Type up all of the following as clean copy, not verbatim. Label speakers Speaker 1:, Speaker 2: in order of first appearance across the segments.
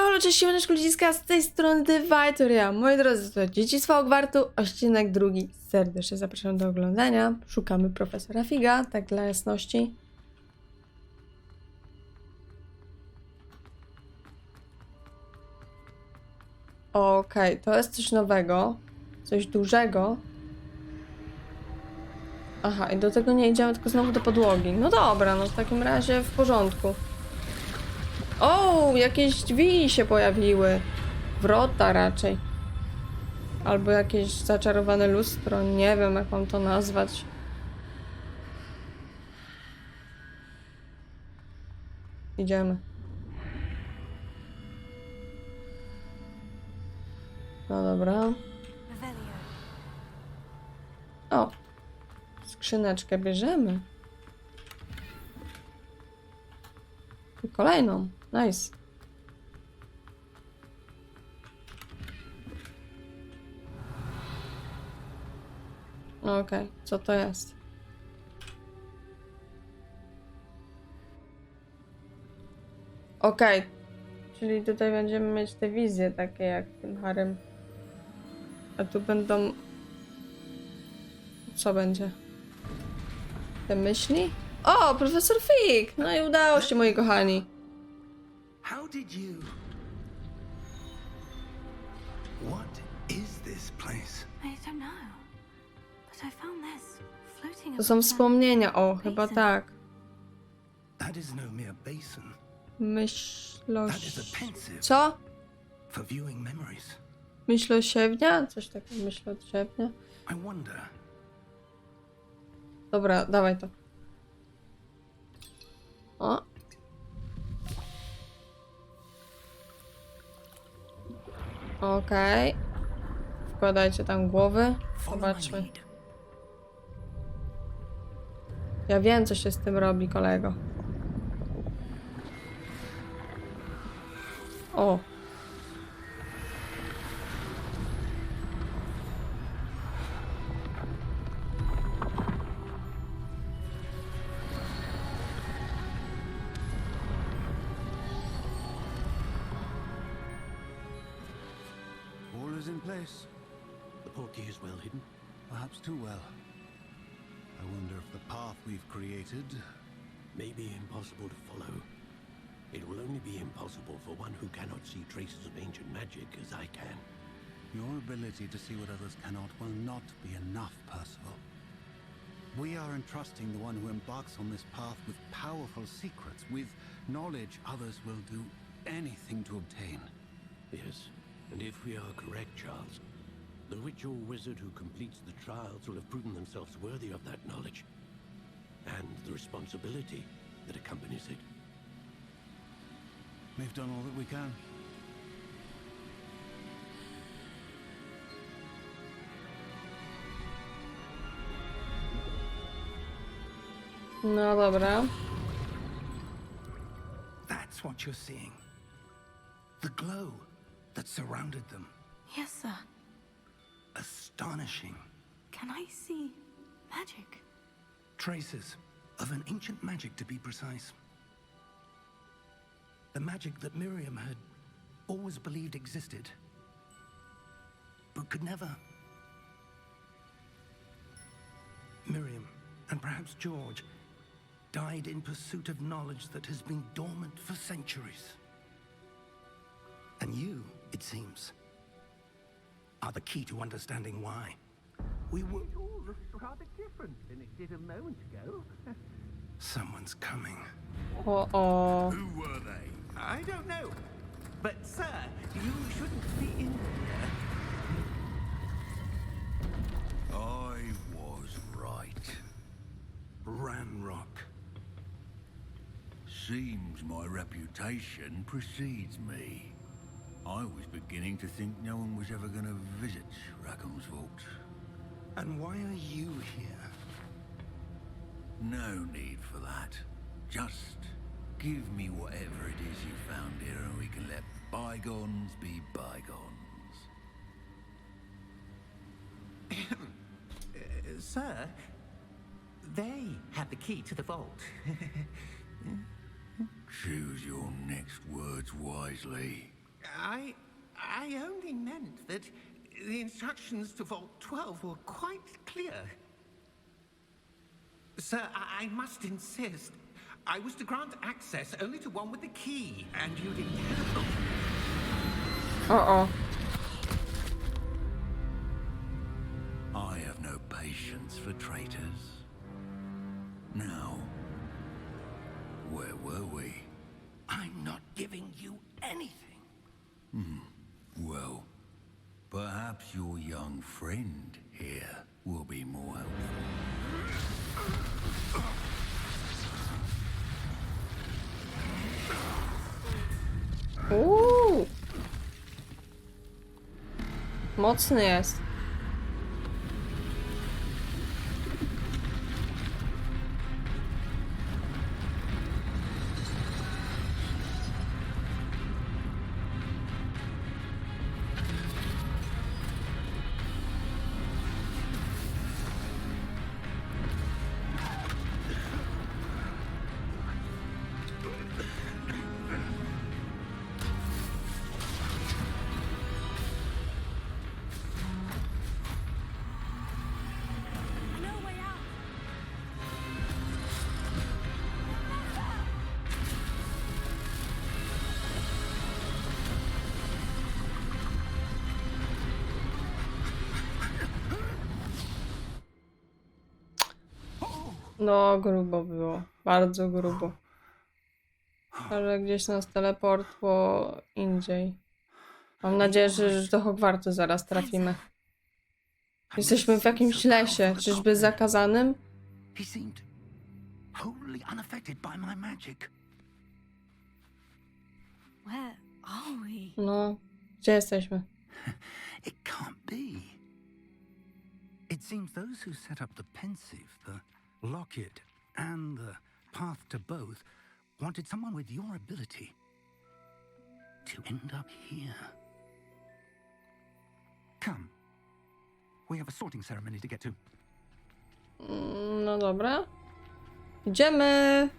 Speaker 1: Halo, cześć, siemaneczko ludziska, z tej strony TheVitoRia. Moi drodzy, to Dziedzictwo Hogwartu, odcinek drugi. Serdecznie zapraszam do oglądania. Szukamy profesora Figa, tak dla jasności. Okej, to jest coś nowego. Coś dużego. Aha, i do tego nie idziemy, tylko znowu do podłogi. No dobra, no w takim razie w porządku. O, jakieś drzwi się pojawiły. Wrota raczej. Albo jakieś zaczarowane lustro. Nie wiem, jak mam to nazwać. Idziemy. No dobra. O. Skrzyneczkę bierzemy. I kolejną. Nice. Okej, co to jest? Okej, czyli tutaj będziemy mieć te wizje takie jak w tym Harrym. A tu będą... Co będzie? Te myśli? O, profesor Fig! No i udało się, moi kochani.
Speaker 2: How did you... What is this place?
Speaker 3: I don't know. But I found this floating
Speaker 1: To są
Speaker 3: above
Speaker 1: wspomnienia, o, chyba tak.
Speaker 2: That is no mere basin. That is a pensive
Speaker 1: Co?
Speaker 2: for viewing memories.
Speaker 1: Myślosiewnia? Coś takiego, myślosiewnia?
Speaker 2: I wonder.
Speaker 1: Dobra, dawaj to. O. Okej. Wkładajcie tam głowy. Zobaczmy. Ja wiem, co się z tym robi, kolego. O.
Speaker 4: All is in place.
Speaker 2: The portkey is well hidden.
Speaker 4: Perhaps too well. I wonder if the path we've created...
Speaker 5: May be impossible to follow. It will only be impossible for one who cannot see traces of ancient magic as I can.
Speaker 4: Your ability to see what others cannot will not be enough, Percival. We are entrusting the one who embarks on this path with powerful secrets, with knowledge others will do anything to obtain.
Speaker 5: Yes, and if we are correct, Charles, the ritual wizard who completes the trials will have proven themselves worthy of that knowledge, and the responsibility that accompanies it.
Speaker 4: We've done all that we can.
Speaker 1: No dobra.
Speaker 2: That's what you're seeing. The glow that surrounded them.
Speaker 3: Yes, sir.
Speaker 2: Astonishing.
Speaker 3: Can I see magic?
Speaker 2: Traces of an ancient magic, to be precise. The magic that Miriam had always believed existed, but could never. Miriam, and perhaps George, died in pursuit of knowledge that has been dormant for centuries. And you, it seems, are the key to understanding why. We were...
Speaker 6: It all looks rather different than it did a moment ago.
Speaker 2: Someone's coming.
Speaker 1: O.
Speaker 6: Who were they? I don't know. But, sir, you shouldn't be in here.
Speaker 2: I was right. Ranrock.
Speaker 7: Seems my reputation precedes me. I was beginning to think no one was ever going to visit Rackham's vault.
Speaker 2: And why are you here?
Speaker 7: No need for that. Just give me whatever it is you found here and we can let bygones be bygones.
Speaker 6: Sir, they have the key to the vault.
Speaker 7: Choose your next words wisely.
Speaker 6: I only meant that the instructions to Vault 12 were quite clear. Sir, I must insist. I was to grant access only to one with the key, and you didn't have them.
Speaker 1: O.
Speaker 7: I have no patience for traitors. Now, where were we?
Speaker 2: I'm not giving you anything.
Speaker 7: Well, perhaps your young friend here will be more helpful.
Speaker 1: Mocny jest.
Speaker 3: I know a way out.
Speaker 1: No, grubo było. Bardzo grubo. Ale gdzieś nas teleportło indziej. Mam nadzieję, że już do Hogwartu zaraz trafimy. Jesteśmy w jakimś lesie. Czyżby zakazanym?
Speaker 2: He seemed wholly unaffected by my magic.
Speaker 3: Where are we?
Speaker 1: No, gdzie jesteśmy?
Speaker 2: It can't be. It seems those who set up the pensive, the locket, and the path to both wanted someone with your ability to end up here. Come. We have a sorting ceremony to get to.
Speaker 1: No dobra. Idziemy!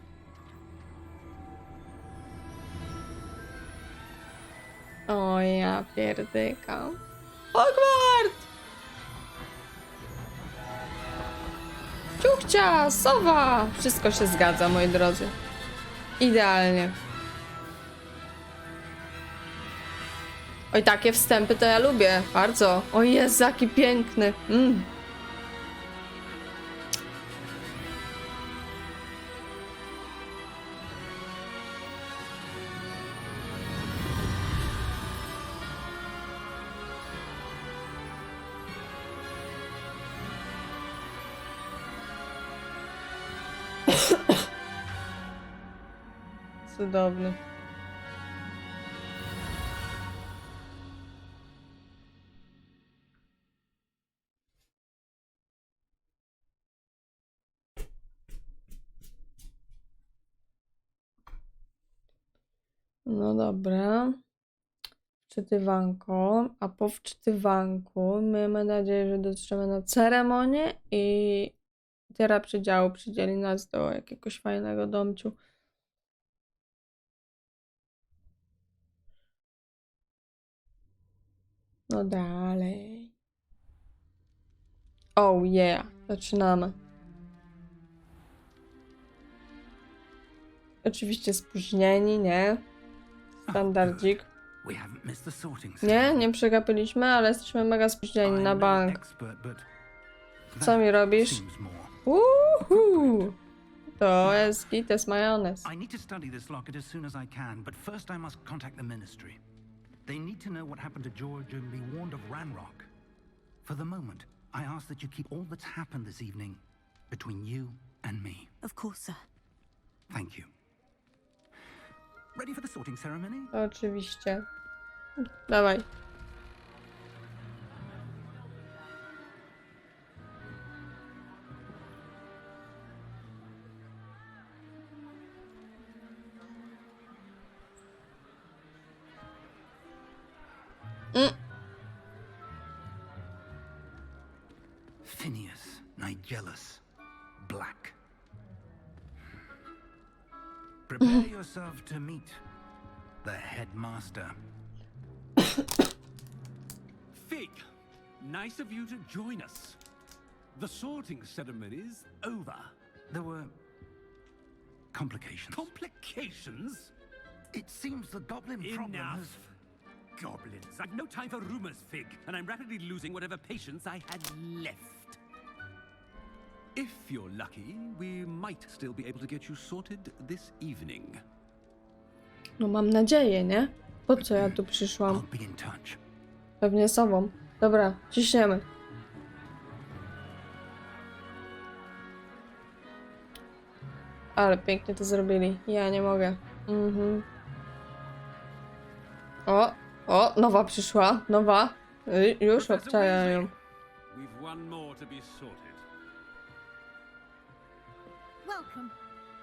Speaker 1: O ja pierdykam. Hogwart! Ciuchcia, sowa! Wszystko się zgadza, moi drodzy. Idealnie. Oj, takie wstępy to ja lubię. Bardzo. O Jezu, jaki piękny. Cudowny. No dobra. Wczytywanko. A po wczytywanku miejmy nadzieję, że dotrzemy na ceremonię i Tiara Przydziału przydzieli nas do jakiegoś fajnego domciu. No dalej. Oh yeah. Zaczynamy. Oczywiście spóźnieni, nie? Standardzik.
Speaker 2: We haven't missed the sorting
Speaker 1: Nie, nie przegapiliśmy, ale jesteśmy mega spóźnieni na bank. Co mi robisz? Uhu! To jest git, to jest majonez.
Speaker 2: I need to study this locket as soon as I can, but first I must contact the ministry. They need to know what happened to George and be warned of Ranrock. For the moment, I ask that you keep all that's happened this evening between you and me.
Speaker 3: Of course, sir.
Speaker 2: Thank you. Ready for the sorting ceremony?
Speaker 1: Oczywiście. Dawaj.
Speaker 2: Phineas Nigellus Black. Prepare yourself to meet the headmaster.
Speaker 8: Fig, nice of you to join us. The sorting ceremony's over.
Speaker 2: There were complications.
Speaker 8: Complications?
Speaker 2: It seems the goblin problem has...
Speaker 8: Enough. Goblins. I've no time for rumors, Fig, and I'm rapidly losing whatever patience I had left. If you're lucky, we might still be able to get you sorted this evening.
Speaker 1: No mam nadzieję, nie? Po co ja tu przyszłam?
Speaker 2: I'll be in touch.
Speaker 1: Pewnie sobą. Dobra, ciśniemy. Ale pięknie to zrobili. Ja nie mogę. O, nowa przyszła. Nowa. Już obczajają.
Speaker 8: We've one more to be sorted.
Speaker 9: Welcome.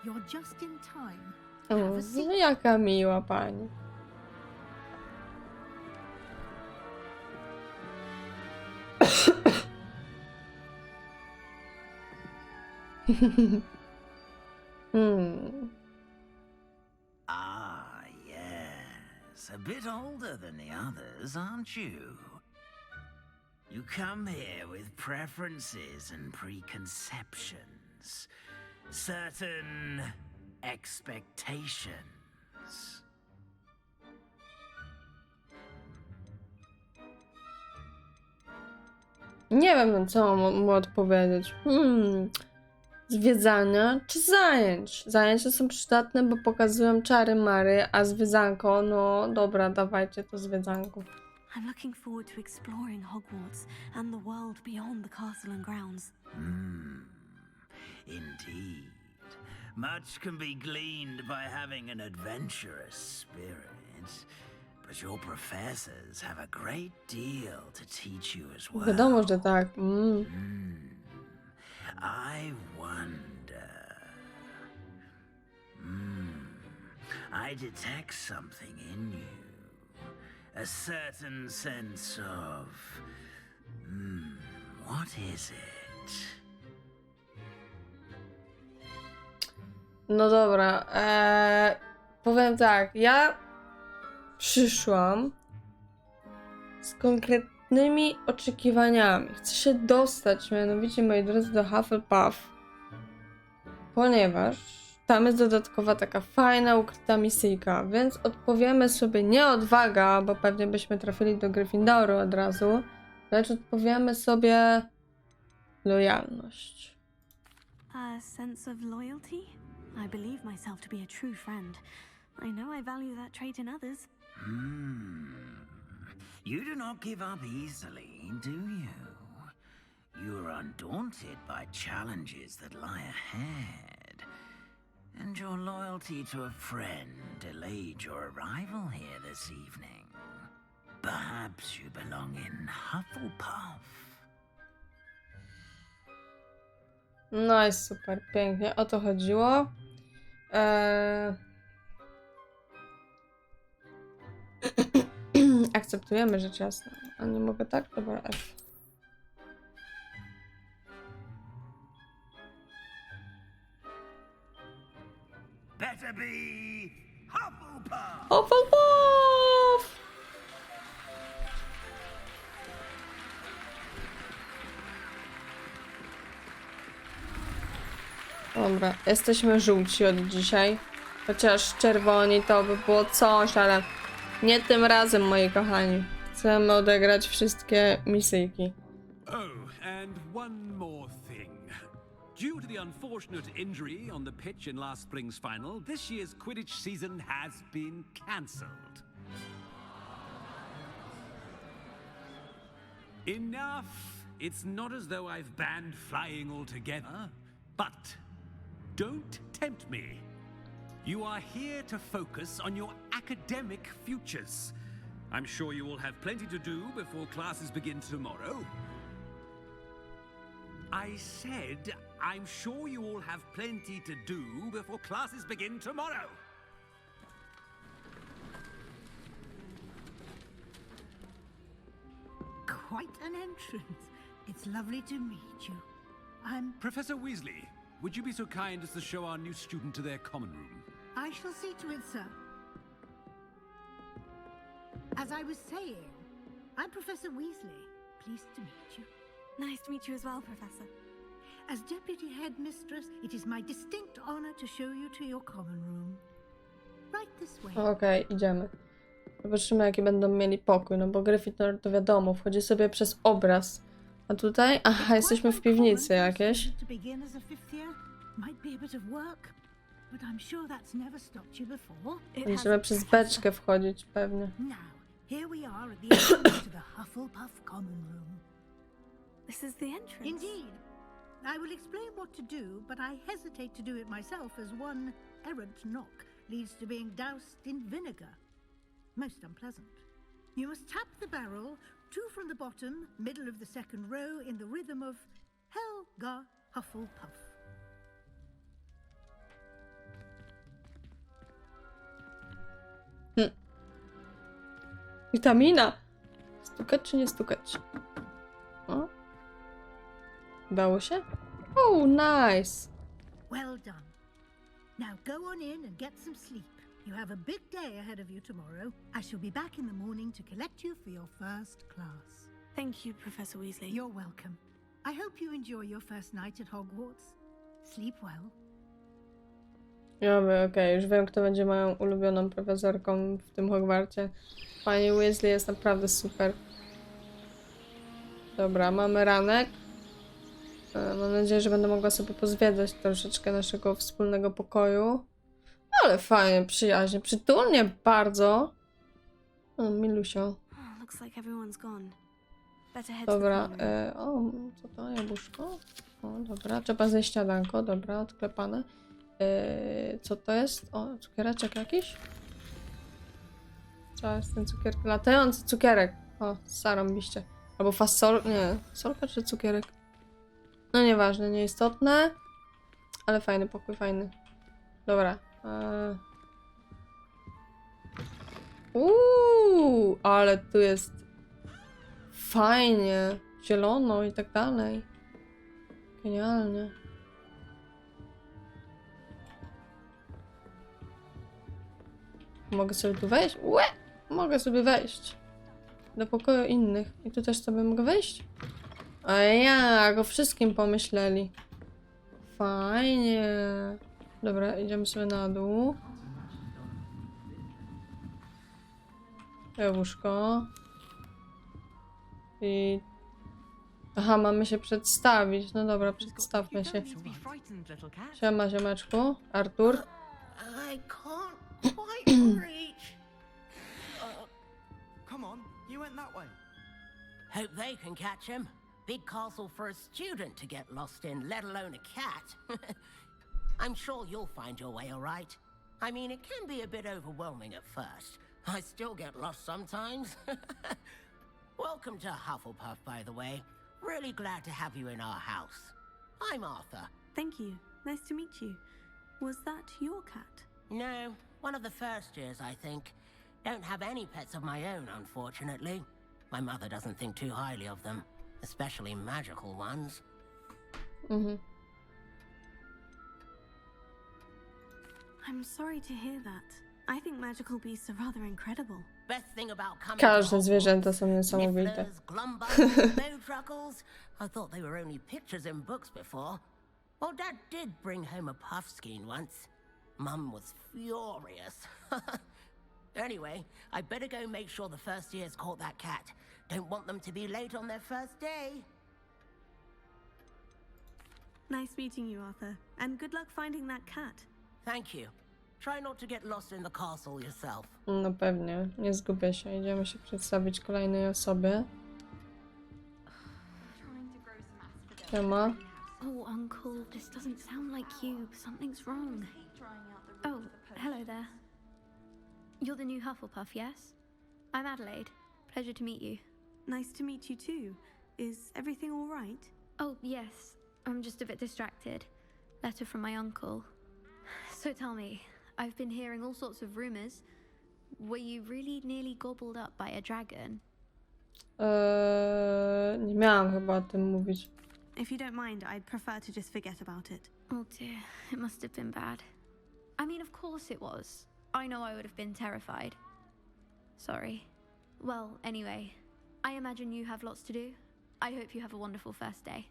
Speaker 9: You're just in time.
Speaker 1: O, no jaka miła pani.
Speaker 7: Ah, yes. A bit older than the others, aren't you? You come here with preferences and preconceptions. Certain expectations.
Speaker 1: Nie wiem, co mam mu odpowiedzieć. Zwiedzania czy zajęć? Zajęcia są przydatne, bo pokazują czary mary, a zwiedzanko, no dobra, dawajcie to zwiedzanko.
Speaker 3: I'm looking forward to exploring Hogwarts and the world beyond the castle and grounds.
Speaker 7: Indeed. Much can be gleaned by having an adventurous spirit, but your professors have a great deal to teach you as well.
Speaker 1: Wiadomo, że tak.
Speaker 7: I wonder. I detect something in you. A certain sense of... what is it?
Speaker 1: No dobra, powiem tak, ja przyszłam z konkretnymi oczekiwaniami. Chcę się dostać, mianowicie, moi drodzy, do Hufflepuff, ponieważ tam jest dodatkowa taka fajna, ukryta misyjka, więc odpowiemy sobie nie odwaga, bo pewnie byśmy trafili do Gryffindoru od razu, lecz odpowiemy sobie lojalność.
Speaker 3: A sense of loyalty? I believe myself to be a true friend. I know I value that trait in others.
Speaker 7: You do not give up easily, do you? You are undaunted by challenges that lie ahead. And your loyalty to a friend delayed your arrival here this evening. Perhaps you belong in Hufflepuff.
Speaker 1: No jest super, pięknie, o to chodziło. Akceptujemy rzecz jasna. A nie mogę tak? Dobra, F.
Speaker 7: Better be Hufflepuff!
Speaker 1: Hufflepuff! Dobra, jesteśmy żółci od dzisiaj. Chociaż czerwoni to by było coś, ale nie tym razem, moi kochani. Chcemy odegrać wszystkie misyjki.
Speaker 8: Oh, and one more thing. Due to the unfortunate injury on the pitch in last spring's final, this year's Quidditch season has been cancelled. Enough! It's not as though I've banned flying altogether, but don't tempt me. You are here to focus on your academic futures. I'm sure you will have plenty to do before classes begin tomorrow. I said, I'm sure you all have plenty to do before classes begin tomorrow.
Speaker 9: Quite an entrance. It's lovely to meet you. I'm...
Speaker 8: Professor Weasley, would you be so kind as to show our new student to their common room?
Speaker 9: I shall see to it, sir. As I was saying, I'm Professor Weasley. Pleased to meet you.
Speaker 3: Nice to meet you as well, Professor.
Speaker 9: As Deputy Headmistress, it is my distinct honor to show you to your common room. Right this way.
Speaker 1: Okej, idziemy. Zobaczymy, jaki będą mieli pokój, no bo Gryffindor to wiadomo, wchodzi sobie przez obraz. A tutaj? Aha, jesteśmy w piwnicy jakieś.
Speaker 9: To begin as a fifth year might be a bit of work, but I'm sure that's never stopped you before.
Speaker 1: Będziemy przez beczkę wchodzić pewnie.
Speaker 9: Now, here we are at the entrance to the Hufflepuff common room.
Speaker 3: This is the entrance.
Speaker 9: Indeed. I will explain what to do, but I hesitate to do it myself as one errant knock leads to being doused in vinegar. Most unpleasant. You must tap the barrel, 2 from the bottom, middle of the second row, in the rhythm of Helga Hufflepuff.
Speaker 1: Witamina! Stukać czy nie stukać? O? Udało się? Oh, nice!
Speaker 9: Well done. Now go on in and get some sleep. You have a big day ahead of you tomorrow. I shall be back in the morning to collect you for your first class.
Speaker 3: Thank you, Professor Weasley.
Speaker 9: You're welcome. I hope you enjoy your first night at Hogwarts. Sleep well.
Speaker 1: Ja mówię, okej, już wiem, kto będzie moją ulubioną profesorką w tym Hogwarcie. Pani Weasley jest naprawdę super. Dobra, mamy ranek. Mam nadzieję, że będę mogła sobie pozwiedzać troszeczkę naszego wspólnego pokoju. Ale fajnie, przyjaźnie, przytulnie bardzo. O, milusio.
Speaker 3: Oh, looks like everyone's gone. Better head to the
Speaker 1: Dobra,
Speaker 3: common room.
Speaker 1: o, co to, jabłuszko? O, dobra, trzeba zjeść śniadanko, dobra, odklepane. Co to jest? O, cukiereczek jakiś? Co jest ten cukierek? Latający cukierek. O, zarąbiście. Albo fasol... Nie, solka czy cukierek? No nieważne, nieistotne. Ale fajny pokój, fajny. Dobra. Ale tu jest fajnie, zielono i tak dalej. Genialnie. Mogę sobie tu wejść? Łe! Mogę sobie wejść. Do pokoju innych. I tu też sobie mogę wejść? A jak? O wszystkim pomyśleli. Fajnie. Dobra, idziemy sobie na dół. Łóżko. I... Aha, mamy się przedstawić. No dobra, przedstawmy się. Siema, ziomeczku. Artur.
Speaker 6: I can't quite reach.
Speaker 10: Come on, you went that way.
Speaker 11: Hope they can catch him. Big castle for a student to get lost in, let alone a cat. I'm sure you'll find your way all right. I mean, it can be a bit overwhelming at first. I still get lost sometimes. Welcome to Hufflepuff, by the way. Really glad to have you in our house. I'm Arthur.
Speaker 3: Thank you. Nice to meet you. Was that your cat?
Speaker 11: No, one of the first years, I think. Don't have any pets of my own, unfortunately. My mother doesn't think too highly of them, especially magical ones.
Speaker 3: I'm sorry to hear that. I think magical beasts are rather incredible.
Speaker 11: Best thing about coming
Speaker 1: Każde
Speaker 11: to
Speaker 1: zwierzęta są niesamowite.
Speaker 11: Nifflers, glumbugs, bowtruckles. I thought they were only pictures in books before. Well, Dad did bring home a puffskein once. Mum was furious. Anyway, I better go make sure the first years caught that cat. Don't want them to be late on their first day.
Speaker 3: Nice meeting you, Arthur. And good luck finding that cat.
Speaker 11: Thank you. Try not to get lost in the castle yourself.
Speaker 1: No pewnie, nie zgubię się. Idziemy się przedstawić kolejnej osobie. Siema.
Speaker 3: Oh, Uncle, this doesn't sound like you. Something's wrong. Oh, hello there. You're the new Hufflepuff, yes? I'm Adelaide. Pleasure to meet you. Nice to meet you too. Is everything all right? Oh, yes. I'm just a bit distracted. Letter from my uncle. So tell me, I've been hearing all sorts of rumors. Were you really nearly gobbled up by a dragon?
Speaker 1: Nie miałam chyba o tym mówić.
Speaker 3: If you don't mind, I'd prefer to just forget about it. Oh dear, it must have been bad. I mean, of course it was. I know I would have been terrified. Sorry. Well, anyway, I imagine you have lots to do. I hope you have a wonderful first day.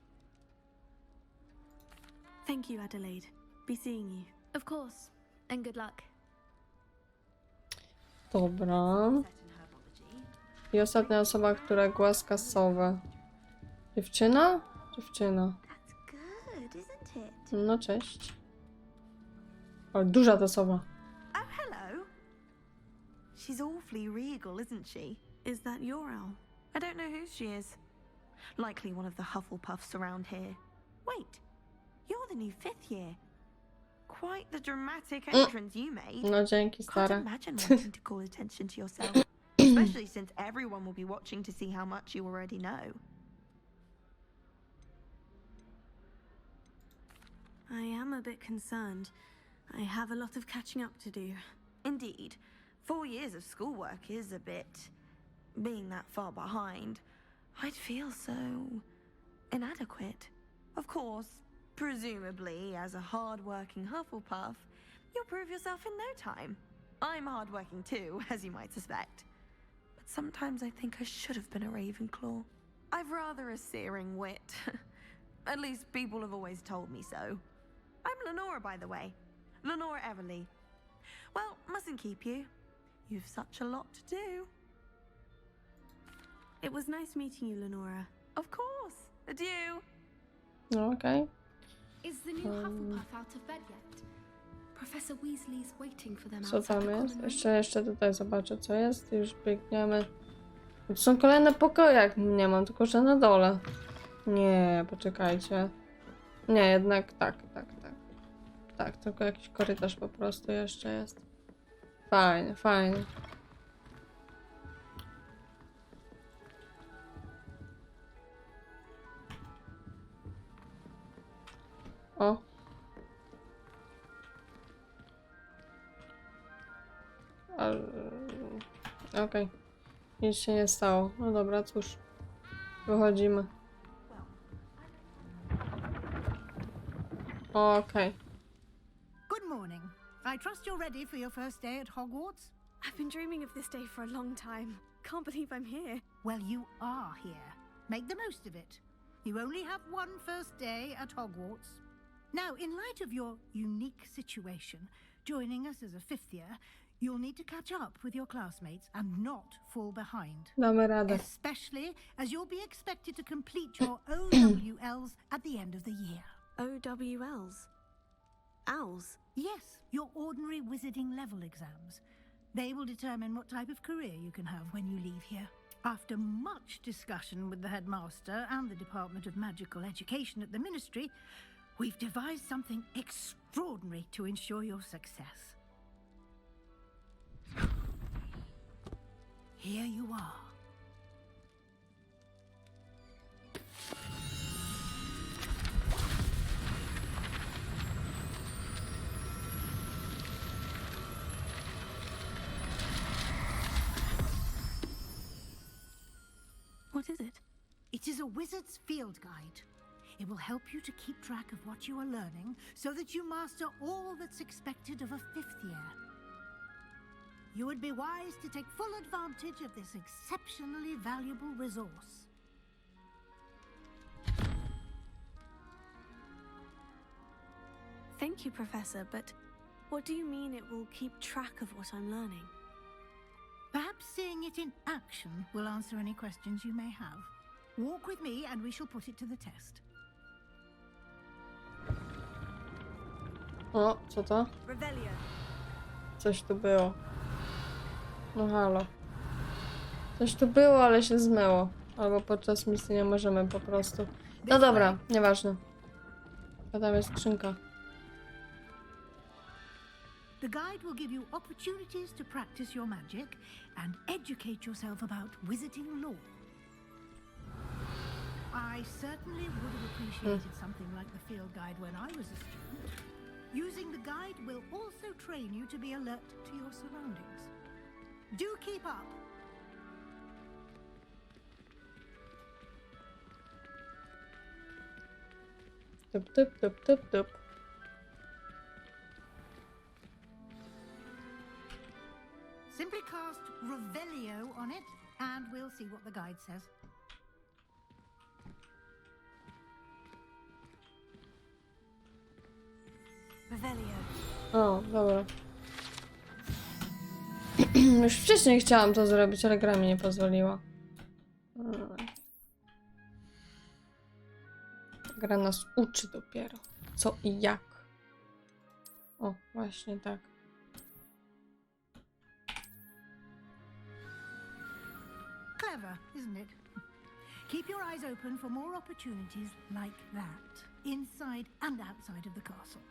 Speaker 12: Thank you, Adelaide. Be seeing you.
Speaker 3: Of course, and good luck.
Speaker 1: Dobra. I ostatnia osoba, która głaska sowę. Dziewczyna? Dziewczyna.
Speaker 12: That's good, isn't it?
Speaker 1: No cześć. O, duża ta sowa.
Speaker 12: Oh, hello. She's awfully regal, isn't she? Is that your owl? I don't know who she is. Likely one of the Hufflepuffs around here. Wait, you're the new 5th year. Quite the dramatic entrance you made.
Speaker 1: No dzięki,
Speaker 12: Can't
Speaker 1: stara.
Speaker 12: imagine wanting to call attention to yourself. Especially since everyone will be watching to see how much you already know. I am a bit concerned. I have a lot of catching up to do. Indeed, 4 years of schoolwork is a bit... Being that far behind, I'd feel so... inadequate. Of course, presumably, as a hard-working Hufflepuff, you'll prove yourself in no time. I'm hard-working too, as you might suspect. But sometimes I think I should have been a Ravenclaw. I've rather a searing wit. At least people have always told me so. I'm Lenora, by the way. Lenora Everly. Well, mustn't keep you. You've such a lot to do. It was nice meeting you, Lenora. Of course. Adieu.
Speaker 1: No, okej.
Speaker 3: Is the new Hufflepuff out of bed yet? Professor Weasley's waiting for them
Speaker 1: Co
Speaker 3: outside
Speaker 1: tam
Speaker 3: the
Speaker 1: jest?
Speaker 3: common
Speaker 1: Jeszcze tutaj zobaczę, co jest. Już biegniemy. To są kolejne pokoje, jak nie mam, tylko że na dole. Nie, poczekajcie. Nie, jednak tak. Tak, tylko jakiś korytarz po prostu jeszcze jest. Fajnie, fajnie. O. Okej. Nic się nie stało. No dobra, cóż. Wychodzimy. Okej.
Speaker 9: Good morning. I trust you're ready for your first day at Hogwarts?
Speaker 12: I've been dreaming of this day for a long time. Can't believe I'm here.
Speaker 9: Well, you are here. Make the most of it. You only have one first day at Hogwarts. Now, in light of your unique situation, joining us as a 5th year, you'll need to catch up with your classmates and not fall behind.
Speaker 1: Damy radę.
Speaker 9: Especially as you'll be expected to complete your OWLs at the end of the year.
Speaker 12: OWLs? Owls?
Speaker 9: Yes, your ordinary wizarding level exams. They will determine what type of career you can have when you leave here. After much discussion with the headmaster and the Department of Magical Education at the Ministry, we've devised something extraordinary to ensure your success. Here you are.
Speaker 12: What is it?
Speaker 9: It is a wizard's field guide. It will help you to keep track of what you are learning so that you master all that's expected of a 5th year. You would be wise to take full advantage of this exceptionally valuable resource.
Speaker 12: Thank you, Professor, but what do you mean it will keep track of what I'm learning?
Speaker 9: Perhaps seeing it in action will answer any questions you may have. Walk with me and we shall put it to the test.
Speaker 1: O, co to?
Speaker 12: Revelio.
Speaker 1: Coś tu było. No halo. Coś tu było, ale się zmyło. Albo podczas misji nie możemy po prostu. No dobra, nieważne. A tam jest skrzynka.
Speaker 9: The guide will give you opportunities to practice your magic and educate yourself about wizarding lore. I certainly would have appreciated something like the field guide when I was a student. Using the guide will also train you to be alert to your surroundings. Do keep up!
Speaker 1: Tup, tup, tup, tup, tup.
Speaker 9: Simply cast Revelio on it and we'll see what the guide says.
Speaker 12: Revelio.
Speaker 1: O, dobra. Już wcześniej chciałam to zrobić, ale gra mi nie pozwoliła. Gra nas uczy dopiero. Co i jak. O, właśnie tak.
Speaker 9: Clever, isn't it? Keep your eyes open for more opportunities like that, inside and outside of the castle.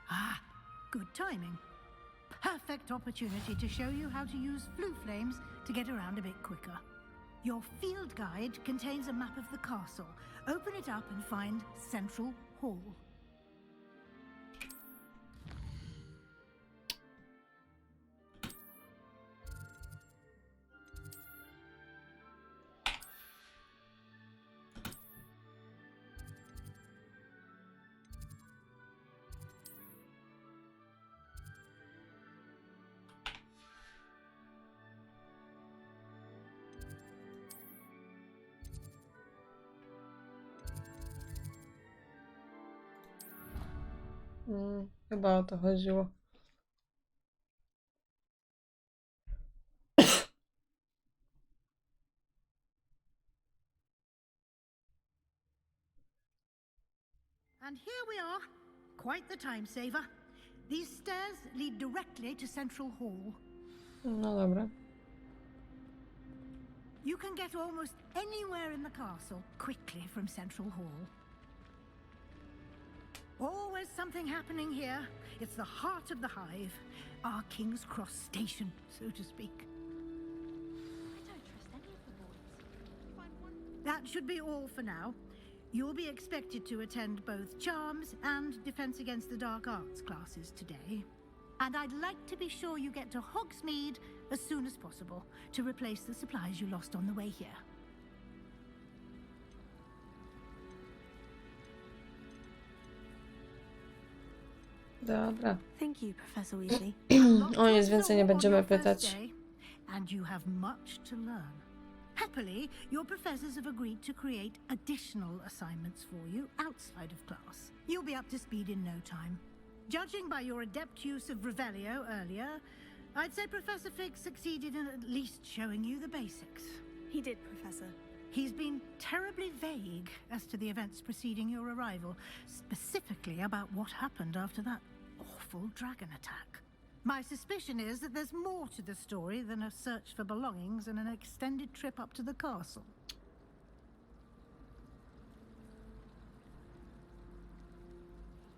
Speaker 9: Ah, good timing. Perfect opportunity to show you how to use flue flames to get around a bit quicker. Your field guide contains a map of the castle. Open it up and find Central Hall.
Speaker 1: Chyba o to chodziło.
Speaker 9: And here we are. Quite the time saver. These stairs lead directly to Central Hall.
Speaker 1: No dobra.
Speaker 9: You can get almost anywhere in the castle quickly from Central Hall. Always something happening here. It's the heart of the hive. Our King's Cross station, so to speak.
Speaker 3: I don't trust any of the boys.
Speaker 9: That should be all for now. You'll be expected to attend both Charms and Defense Against the Dark Arts classes today. And I'd like to be sure you get to Hogsmeade as soon as possible to replace the supplies you lost on the way here.
Speaker 1: Dobra.
Speaker 12: Thank you, Professor Weasley.
Speaker 1: O nic więcej nie będziemy pytać.
Speaker 9: And you have much to learn. Happily, your professors have agreed to create additional assignments for you outside of class. You'll be up to speed in no time. Judging by your adept use of Revelio earlier, I'd say Professor Fig succeeded in at least showing you the basics.
Speaker 12: He did, Professor.
Speaker 9: He's been terribly vague as to the events preceding your arrival, specifically about what happened after that awful dragon attack. My suspicion is that there's more to the story than a search for belongings and an extended trip up to the castle.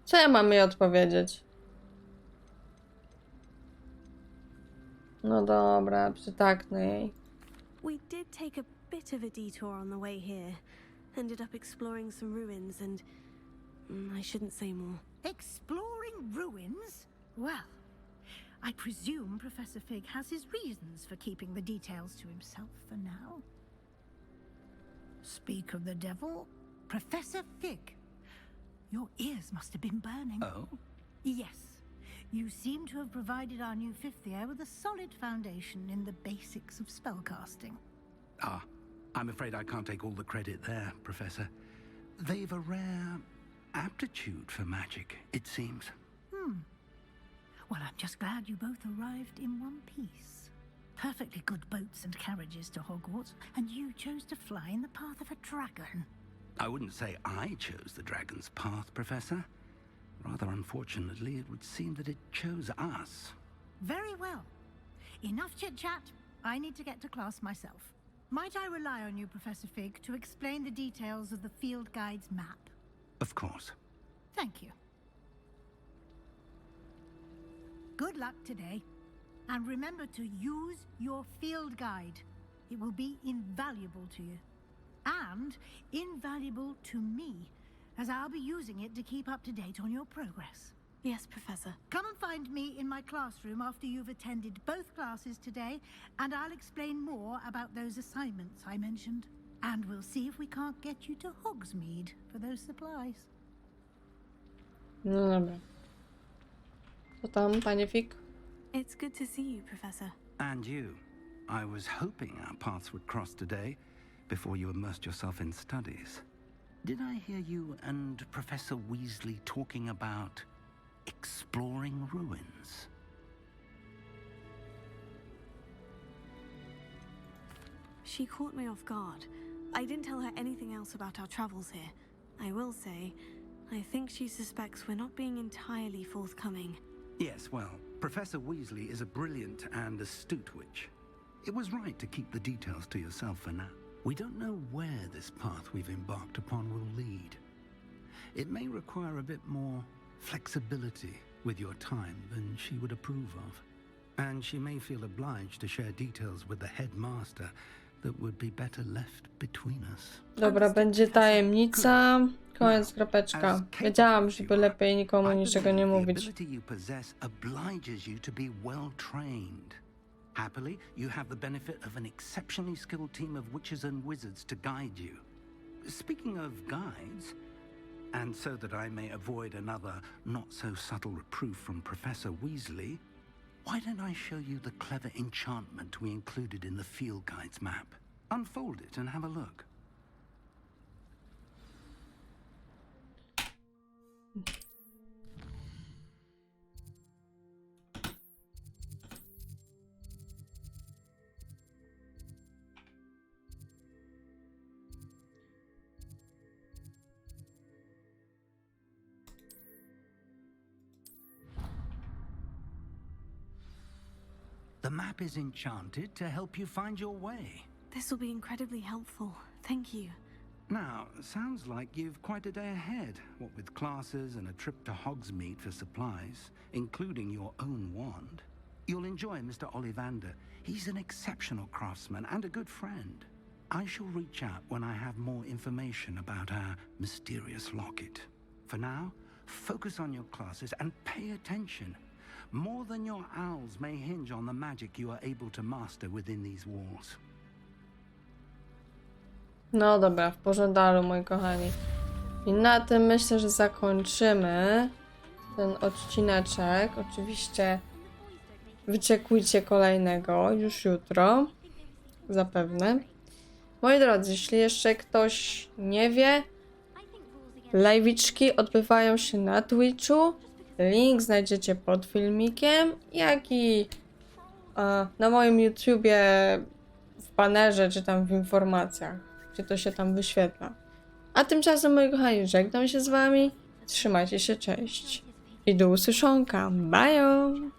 Speaker 1: Co ja mam jej odpowiedzieć? No dobra, przytaknę jej.
Speaker 12: We did take a bit of a detour on the way here. Ended up exploring some ruins and... I shouldn't say more.
Speaker 9: Exploring ruins? Well, I presume Professor Fig has his reasons for keeping the details to himself for now. Speak of the devil, Professor Fig. Your ears must have been burning.
Speaker 2: Oh?
Speaker 9: Yes. You seem to have provided our new fifth year with a solid foundation in the basics of spellcasting.
Speaker 2: Ah, I'm afraid I can't take all the credit there, Professor. They've a rare aptitude for magic, it seems.
Speaker 9: Well, I'm just glad you both arrived in one piece. Perfectly good boats and carriages to Hogwarts, and you chose to fly in the path of a dragon.
Speaker 2: I wouldn't say I chose the dragon's path, Professor. Rather unfortunately, it would seem that it chose us.
Speaker 9: Very well. Enough chit-chat. I need to get to class myself. Might I rely on you, Professor Fig, to explain the details of the field guide's map?
Speaker 2: Of course.
Speaker 9: Thank you. Good luck today. And remember to use your field guide. It will be invaluable to you. And invaluable to me, as I'll be using it to keep up to date on your progress.
Speaker 12: Yes, Professor.
Speaker 9: Come and find me in my classroom after you've attended both classes today, and I'll explain more about those assignments I mentioned. And we'll see if we can't get you to Hogsmeade for those supplies.
Speaker 1: No dobra. Co tam, panie Fig?
Speaker 12: It's good to see you, Professor.
Speaker 2: And you. I was hoping our paths would cross today, before you immersed yourself in studies. Did I hear you and Professor Weasley talking about exploring ruins?
Speaker 12: She caught me off guard. I didn't tell her anything else about our travels here. I will say, I think she suspects we're not being entirely forthcoming.
Speaker 2: Yes, well, Professor Weasley is a brilliant and astute witch. It was right to keep the details to yourself for now. We don't know where this path we've embarked upon will lead. It may require a bit more flexibility with your time than she would approve of. And she may feel obliged to share details with the headmaster that would be better left between us.
Speaker 1: Dobra, będzie tajemnica. Koniec, kropeczka. Wiedziałam, żeby lepiej nikomu niczego nie mówić.
Speaker 2: The ability you possess obliges you to be well trained. Happily, you have the benefit of an exceptionally skilled team of witches and wizards to guide you. Speaking of guides, and so that I may avoid another not-so-subtle reproof from Professor Weasley, why don't I show you the clever enchantment we included in the field guide's map? Unfold it and have a look. The map is enchanted to help you find your way.
Speaker 12: This will be incredibly helpful. Thank you.
Speaker 2: Now, sounds like you've quite a day ahead, what with classes and a trip to Hogsmeade for supplies, including your own wand. You'll enjoy Mr. Ollivander. He's an exceptional craftsman and a good friend. I shall reach out when I have more information about our mysterious locket. For now, focus on your classes and pay attention. More than your owls may hinge on the magic you are able to master within these walls.
Speaker 1: No dobra, w pożądalu, moi kochani. I na tym myślę, że zakończymy ten odcineczek. Oczywiście wyczekujcie kolejnego już jutro. Zapewne. Moi drodzy, jeśli jeszcze ktoś nie wie, live'iczki odbywają się na Twitchu. Link znajdziecie pod filmikiem, jak i na moim YouTubie w banerze, czy tam w informacjach, gdzie to się tam wyświetla. A tymczasem, moi kochani, żegnam się z wami. Trzymajcie się, cześć. I do usłyszonka. Bye!